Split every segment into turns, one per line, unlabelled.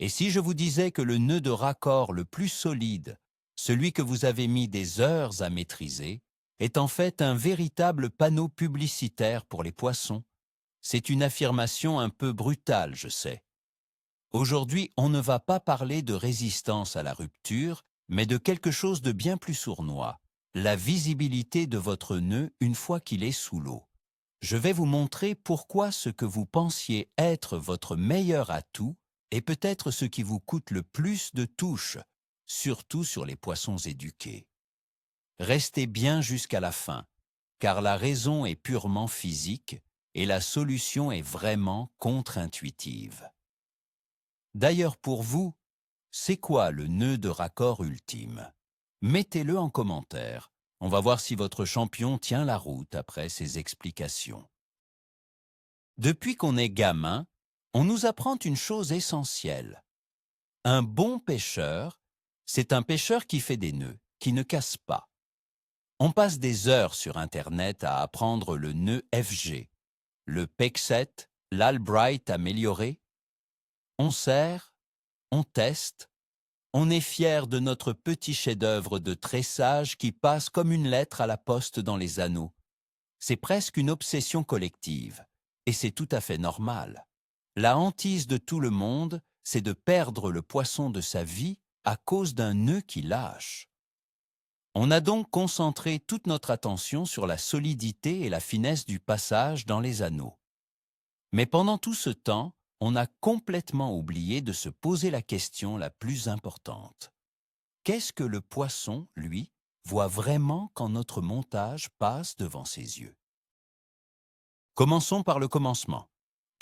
Et si je vous disais que le nœud de raccord le plus solide, celui que vous avez mis des heures à maîtriser, est en fait un véritable panneau publicitaire pour les poissons? C'est une affirmation un peu brutale, je sais. Aujourd'hui, on ne va pas parler de résistance à la rupture, mais de quelque chose de bien plus sournois, la visibilité de votre nœud une fois qu'il est sous l'eau. Je vais vous montrer pourquoi ce que vous pensiez être votre meilleur atout est peut-être ce qui vous coûte le plus de touches, surtout sur les poissons éduqués. Restez bien jusqu'à la fin, car la raison est purement physique et la solution est vraiment contre-intuitive. D'ailleurs pour vous, c'est quoi le nœud de raccord ultime? Mettez-le en commentaire. On va voir si votre champion tient la route après ces explications. Depuis qu'on est gamin, on nous apprend une chose essentielle. Un bon pêcheur, c'est un pêcheur qui fait des nœuds, qui ne casse pas. On passe des heures sur Internet à apprendre le nœud FG, le Peckset, l'Albright amélioré. On serre, on teste, on est fier de notre petit chef-d'œuvre de tressage qui passe comme une lettre à la poste dans les anneaux. C'est presque une obsession collective, et c'est tout à fait normal. La hantise de tout le monde, c'est de perdre le poisson de sa vie à cause d'un nœud qui lâche. On a donc concentré toute notre attention sur la solidité et la finesse du passage dans les anneaux. Mais pendant tout ce temps, on a complètement oublié de se poser la question la plus importante. Qu'est-ce que le poisson, lui, voit vraiment quand notre montage passe devant ses yeux? Commençons par le commencement.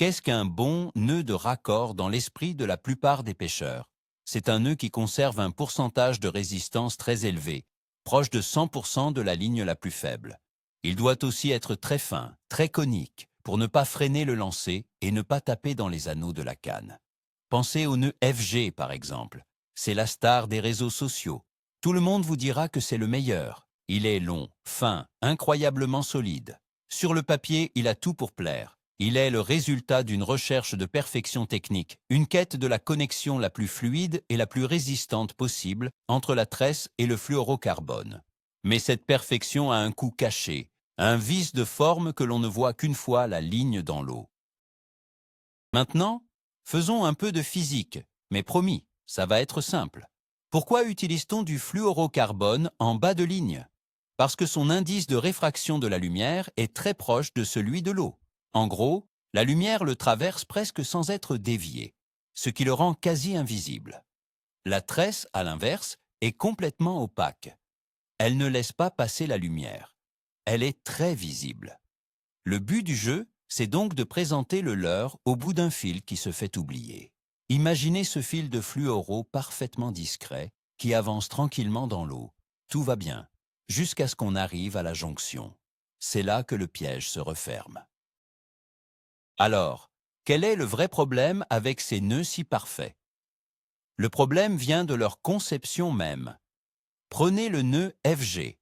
Qu'est-ce qu'un bon nœud de raccord dans l'esprit de la plupart des pêcheurs? C'est un nœud qui conserve un pourcentage de résistance très élevé, proche de 100% de la ligne la plus faible. Il doit aussi être très fin, très conique, pour ne pas freiner le lancer et ne pas taper dans les anneaux de la canne. Pensez au nœud FG par exemple. C'est la star des réseaux sociaux. Tout le monde vous dira que c'est le meilleur. Il est long, fin, incroyablement solide. Sur le papier, il a tout pour plaire. Il est le résultat d'une recherche de perfection technique, une quête de la connexion la plus fluide et la plus résistante possible entre la tresse et le fluorocarbone. Mais cette perfection a un coût caché, un vice de forme que l'on ne voit qu'une fois la ligne dans l'eau. Maintenant, faisons un peu de physique, mais promis, ça va être simple. Pourquoi utilise-t-on du fluorocarbone en bas de ligne? Parce que son indice de réfraction de la lumière est très proche de celui de l'eau. En gros, la lumière le traverse presque sans être déviée, ce qui le rend quasi invisible. La tresse, à l'inverse, est complètement opaque. Elle ne laisse pas passer la lumière. Elle est très visible. Le but du jeu, c'est donc de présenter le leurre au bout d'un fil qui se fait oublier. Imaginez ce fil de fluoro parfaitement discret qui avance tranquillement dans l'eau. Tout va bien, jusqu'à ce qu'on arrive à la jonction. C'est là que le piège se referme. Alors, quel est le vrai problème avec ces nœuds si parfaits? Le problème vient de leur conception même. Prenez le nœud FG.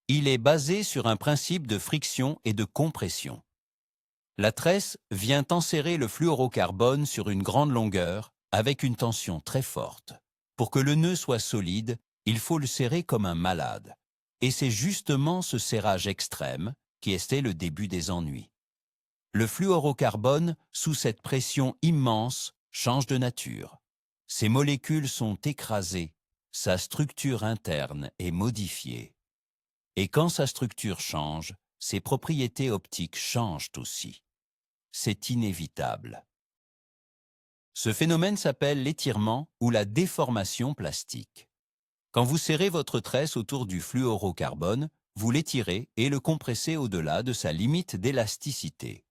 Il est basé sur un principe de friction et de compression. La tresse vient enserrer le fluorocarbone sur une grande longueur avec une tension très forte. Pour que le nœud soit solide, il faut le serrer comme un malade. Et c'est justement ce serrage extrême qui était le début des ennuis. Le fluorocarbone, sous cette pression immense, change de nature. Ses molécules sont écrasées, sa structure interne est modifiée. Et quand sa structure change, ses propriétés optiques changent aussi. C'est inévitable. Ce phénomène s'appelle l'étirement ou la déformation plastique. Quand vous serrez votre tresse autour du fluorocarbone, vous l'étirez et le compressez au-delà de sa limite d'élasticité.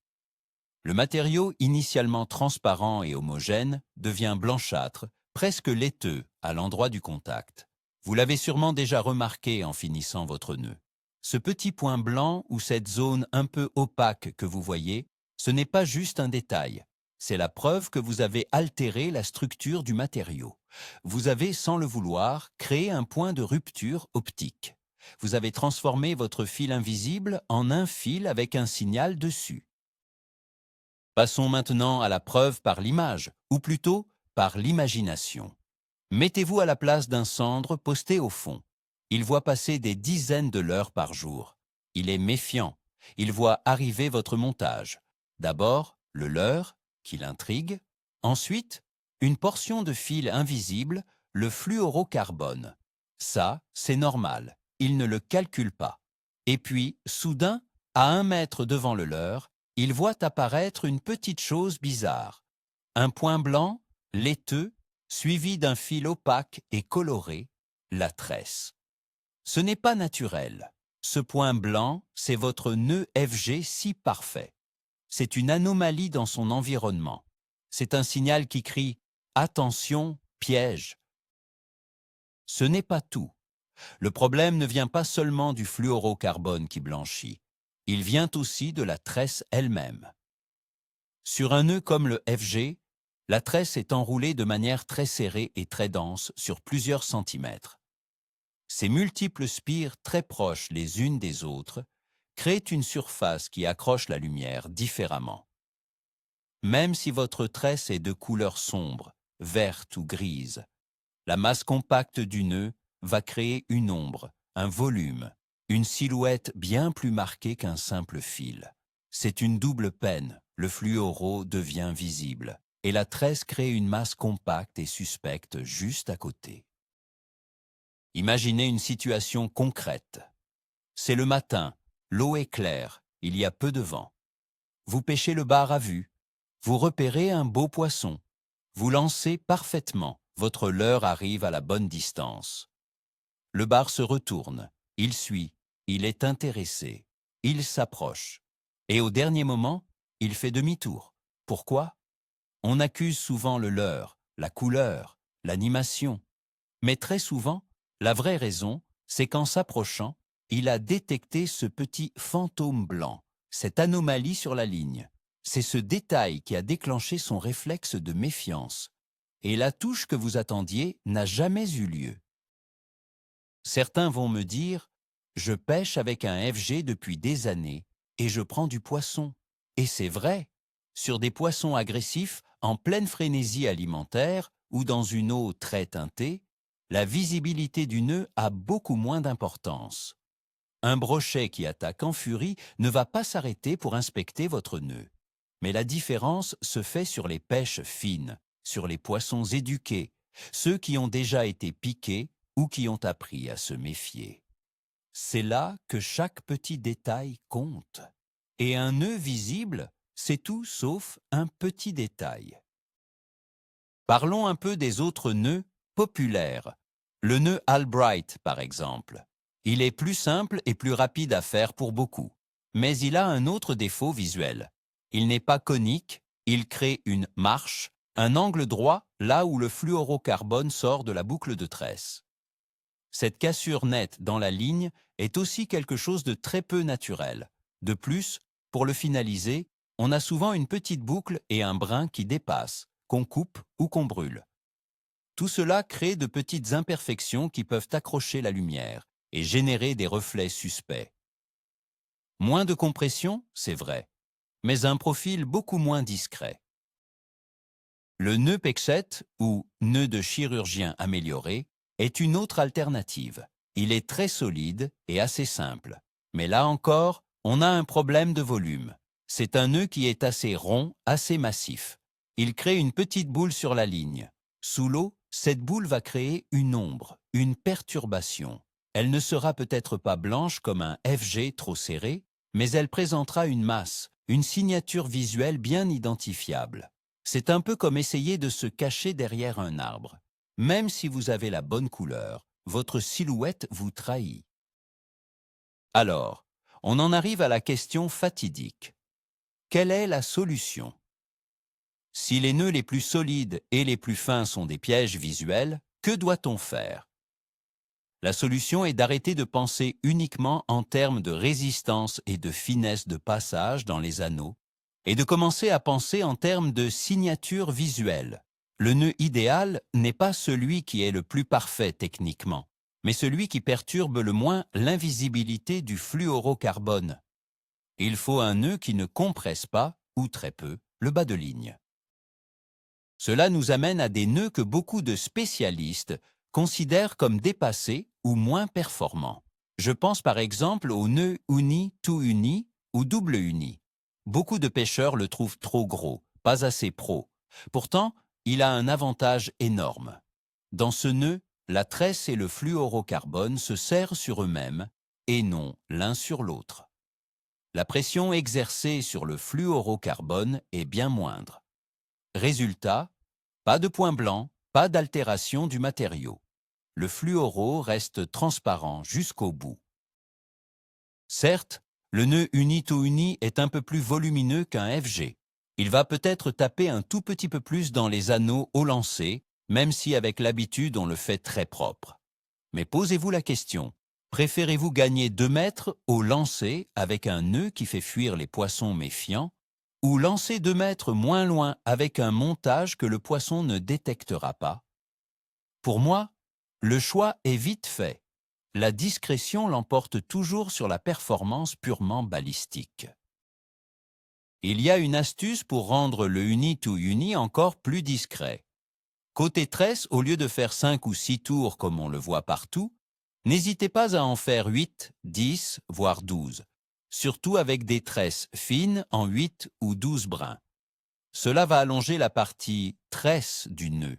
Le matériau, initialement transparent et homogène, devient blanchâtre, presque laiteux à l'endroit du contact. Vous l'avez sûrement déjà remarqué en finissant votre nœud. Ce petit point blanc ou cette zone un peu opaque que vous voyez, ce n'est pas juste un détail. C'est la preuve que vous avez altéré la structure du matériau. Vous avez, sans le vouloir, créé un point de rupture optique. Vous avez transformé votre fil invisible en un fil avec un signal dessus. Passons maintenant à la preuve par l'image, ou plutôt par l'imagination. Mettez-vous à la place d'un cendre posté au fond. Il voit passer des dizaines de leurres par jour. Il est méfiant. Il voit arriver votre montage. D'abord, le leurre, qui l'intrigue. Ensuite, une portion de fil invisible, le fluorocarbone. Ça, c'est normal. Il ne le calcule pas. Et puis, soudain, à 1 mètre devant le leurre, il voit apparaître une petite chose bizarre. Un point blanc, laiteux, suivi d'un fil opaque et coloré, la tresse. Ce n'est pas naturel. Ce point blanc, c'est votre nœud FG si parfait. C'est une anomalie dans son environnement. C'est un signal qui crie « Attention, piège ». Ce n'est pas tout. Le problème ne vient pas seulement du fluorocarbone qui blanchit. Il vient aussi de la tresse elle-même. Sur un nœud comme le FG, la tresse est enroulée de manière très serrée et très dense sur plusieurs centimètres. Ces multiples spires très proches les unes des autres créent une surface qui accroche la lumière différemment. Même si votre tresse est de couleur sombre, verte ou grise, la masse compacte du nœud va créer une ombre, un volume, une silhouette bien plus marquée qu'un simple fil. C'est une double peine, le fluoro devient visible, et la tresse crée une masse compacte et suspecte juste à côté. Imaginez une situation concrète. C'est le matin, l'eau est claire, il y a peu de vent. Vous pêchez le bar à vue, vous repérez un beau poisson, vous lancez parfaitement, votre leurre arrive à la bonne distance. Le bar se retourne, il suit, il est intéressé, il s'approche. Et au dernier moment, il fait demi-tour. Pourquoi? On accuse souvent le leurre, la couleur, l'animation. Mais très souvent, la vraie raison, c'est qu'en s'approchant, il a détecté ce petit fantôme blanc, cette anomalie sur la ligne. C'est ce détail qui a déclenché son réflexe de méfiance. Et la touche que vous attendiez n'a jamais eu lieu. Certains vont me dire « Je pêche avec un FG depuis des années et je prends du poisson. » Et c'est vrai, sur des poissons agressifs en pleine frénésie alimentaire ou dans une eau très teintée, la visibilité du nœud a beaucoup moins d'importance. Un brochet qui attaque en furie ne va pas s'arrêter pour inspecter votre nœud. Mais la différence se fait sur les pêches fines, sur les poissons éduqués, ceux qui ont déjà été piqués ou qui ont appris à se méfier. C'est là que chaque petit détail compte. Et un nœud visible, c'est tout sauf un petit détail. Parlons un peu des autres nœuds populaires. Le nœud Albright, par exemple. Il est plus simple et plus rapide à faire pour beaucoup. Mais il a un autre défaut visuel. Il n'est pas conique, il crée une marche, un angle droit là où le fluorocarbone sort de la boucle de tresse. Cette cassure nette dans la ligne est aussi quelque chose de très peu naturel. De plus, pour le finaliser, on a souvent une petite boucle et un brin qui dépassent, qu'on coupe ou qu'on brûle. Tout cela crée de petites imperfections qui peuvent accrocher la lumière et générer des reflets suspects. Moins de compression, c'est vrai, mais un profil beaucoup moins discret. Le nœud Pexet, ou nœud de chirurgien amélioré, est une autre alternative. Il est très solide et assez simple. Mais là encore, on a un problème de volume. C'est un nœud qui est assez rond, assez massif. Il crée une petite boule sur la ligne. Sous l'eau, cette boule va créer une ombre, une perturbation. Elle ne sera peut-être pas blanche comme un FG trop serré, mais elle présentera une masse, une signature visuelle bien identifiable. C'est un peu comme essayer de se cacher derrière un arbre. Même si vous avez la bonne couleur, votre silhouette vous trahit. Alors, on en arrive à la question fatidique. Quelle est la solution? Si les nœuds les plus solides et les plus fins sont des pièges visuels, que doit-on faire? La solution est d'arrêter de penser uniquement en termes de résistance et de finesse de passage dans les anneaux et de commencer à penser en termes de signature visuelle. Le nœud idéal n'est pas celui qui est le plus parfait techniquement, mais celui qui perturbe le moins l'invisibilité du fluorocarbone. Il faut un nœud qui ne compresse pas, ou très peu, le bas de ligne. Cela nous amène à des nœuds que beaucoup de spécialistes considèrent comme dépassés ou moins performants. Je pense par exemple au nœud uni, tout uni ou double uni. Beaucoup de pêcheurs le trouvent trop gros, pas assez pro. Pourtant, il a un avantage énorme. Dans ce nœud, la tresse et le fluorocarbone se serrent sur eux-mêmes et non l'un sur l'autre. La pression exercée sur le fluorocarbone est bien moindre. Résultat, pas de point blanc, pas d'altération du matériau. Le fluoro reste transparent jusqu'au bout. Certes, le nœud uni-tout-uni est un peu plus volumineux qu'un FG. Il va peut-être taper un tout petit peu plus dans les anneaux au lancer, même si avec l'habitude on le fait très propre. Mais posez-vous la question, préférez-vous gagner 2 mètres au lancer avec un nœud qui fait fuir les poissons méfiants, ou lancer 2 mètres moins loin avec un montage que le poisson ne détectera pas? Pour moi, le choix est vite fait. La discrétion l'emporte toujours sur la performance purement balistique. Il y a une astuce pour rendre le uni-to-uni encore plus discret. Côté tresse, au lieu de faire 5 ou 6 tours comme on le voit partout, n'hésitez pas à en faire 8, 10, voire 12, surtout avec des tresses fines en 8 ou 12 brins. Cela va allonger la partie tresse du nœud,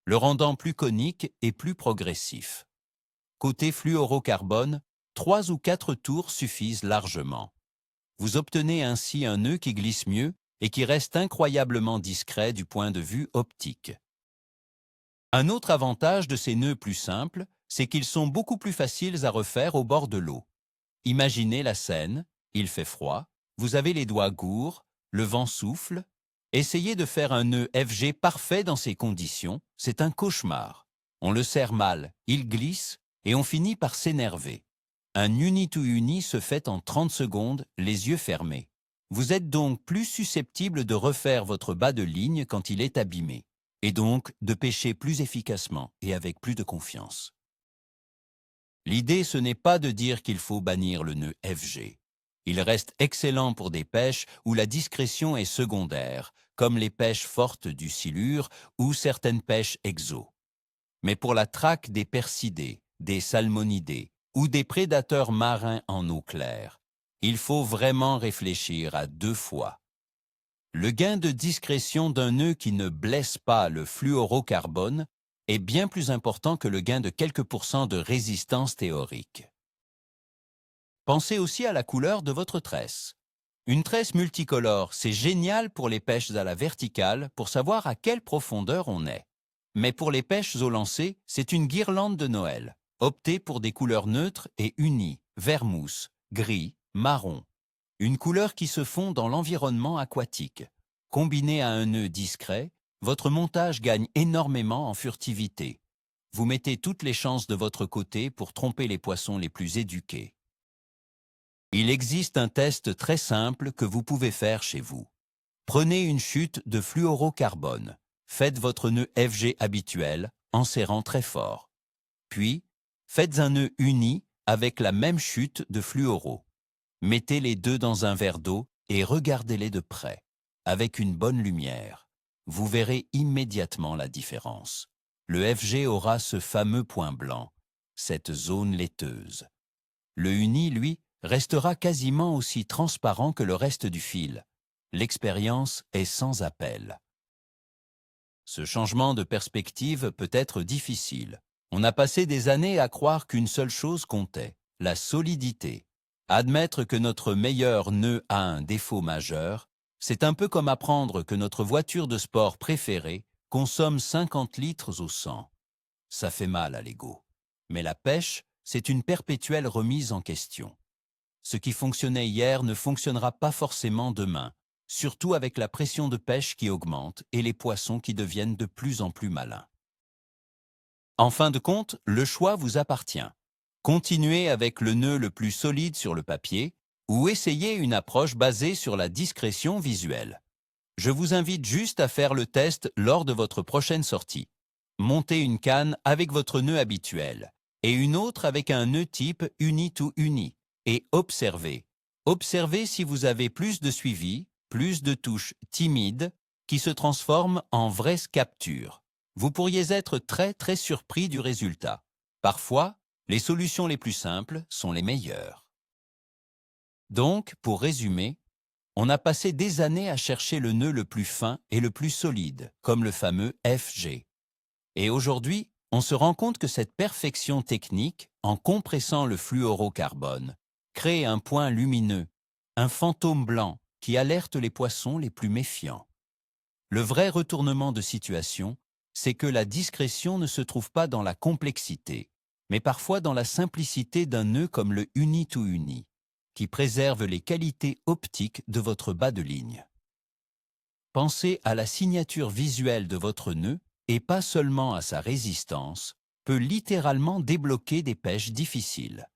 le rendant plus conique et plus progressif. Côté fluorocarbone, 3 ou 4 tours suffisent largement. Vous obtenez ainsi un nœud qui glisse mieux et qui reste incroyablement discret du point de vue optique. Un autre avantage de ces nœuds plus simples, c'est qu'ils sont beaucoup plus faciles à refaire au bord de l'eau. Imaginez la scène, il fait froid, vous avez les doigts gourds, le vent souffle. Essayez de faire un nœud FG parfait dans ces conditions, c'est un cauchemar. On le serre mal, il glisse et on finit par s'énerver. Un uni-to-uni se fait en 30 secondes, les yeux fermés. Vous êtes donc plus susceptible de refaire votre bas de ligne quand il est abîmé, et donc de pêcher plus efficacement et avec plus de confiance. L'idée, ce n'est pas de dire qu'il faut bannir le nœud FG. Il reste excellent pour des pêches où la discrétion est secondaire, comme les pêches fortes du silure ou certaines pêches exo. Mais pour la traque des percidés, des salmonidés ou des prédateurs marins en eau claire, il faut vraiment réfléchir à 2 fois. Le gain de discrétion d'un nœud qui ne blesse pas le fluorocarbone est bien plus important que le gain de quelques pourcents de résistance théorique. Pensez aussi à la couleur de votre tresse. Une tresse multicolore, c'est génial pour les pêches à la verticale pour savoir à quelle profondeur on est. Mais pour les pêches au lancer, c'est une guirlande de Noël. Optez pour des couleurs neutres et unies, vert mousse, gris, marron. Une couleur qui se fond dans l'environnement aquatique. Combiné à un nœud discret, votre montage gagne énormément en furtivité. Vous mettez toutes les chances de votre côté pour tromper les poissons les plus éduqués. Il existe un test très simple que vous pouvez faire chez vous. Prenez une chute de fluorocarbone. Faites votre nœud FG habituel en serrant très fort. Puis, faites un nœud uni avec la même chute de fluoro. Mettez les deux dans un verre d'eau et regardez-les de près, avec une bonne lumière. Vous verrez immédiatement la différence. Le FG aura ce fameux point blanc, cette zone laiteuse. Le uni, lui, restera quasiment aussi transparent que le reste du fil. L'expérience est sans appel. Ce changement de perspective peut être difficile. On a passé des années à croire qu'une seule chose comptait, la solidité. Admettre que notre meilleur nœud a un défaut majeur, c'est un peu comme apprendre que notre voiture de sport préférée consomme 50 litres au 100. Ça fait mal à l'ego. Mais la pêche, c'est une perpétuelle remise en question. Ce qui fonctionnait hier ne fonctionnera pas forcément demain, surtout avec la pression de pêche qui augmente et les poissons qui deviennent de plus en plus malins. En fin de compte, le choix vous appartient. Continuez avec le nœud le plus solide sur le papier ou essayez une approche basée sur la discrétion visuelle. Je vous invite juste à faire le test lors de votre prochaine sortie. Montez une canne avec votre nœud habituel et une autre avec un nœud type uni-to-uni et observez. Observez si vous avez plus de suivi, plus de touches timides, qui se transforme en vraie capture. Vous pourriez être très surpris du résultat. Parfois, les solutions les plus simples sont les meilleures. Donc, pour résumer, on a passé des années à chercher le nœud le plus fin et le plus solide, comme le fameux FG. Et aujourd'hui, on se rend compte que cette perfection technique, en compressant le fluorocarbone, crée un point lumineux, un fantôme blanc qui alerte les poissons les plus méfiants. Le vrai retournement de situation, c'est que la discrétion ne se trouve pas dans la complexité, mais parfois dans la simplicité d'un nœud comme le Uni-to-Uni, qui préserve les qualités optiques de votre bas de ligne. Pensez à la signature visuelle de votre nœud et pas seulement à sa résistance, peut littéralement débloquer des pêches difficiles.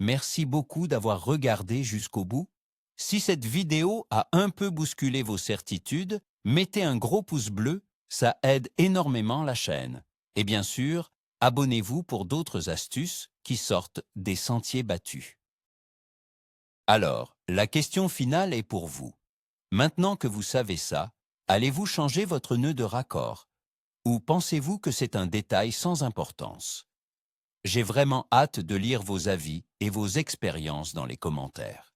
Merci beaucoup d'avoir regardé jusqu'au bout. Si cette vidéo a un peu bousculé vos certitudes, mettez un gros pouce bleu, ça aide énormément la chaîne. Et bien sûr, abonnez-vous pour d'autres astuces qui sortent des sentiers battus. Alors, la question finale est pour vous. Maintenant que vous savez ça, allez-vous changer votre nœud de raccord? Ou pensez-vous que c'est un détail sans importance? J'ai vraiment hâte de lire vos avis et vos expériences dans les commentaires.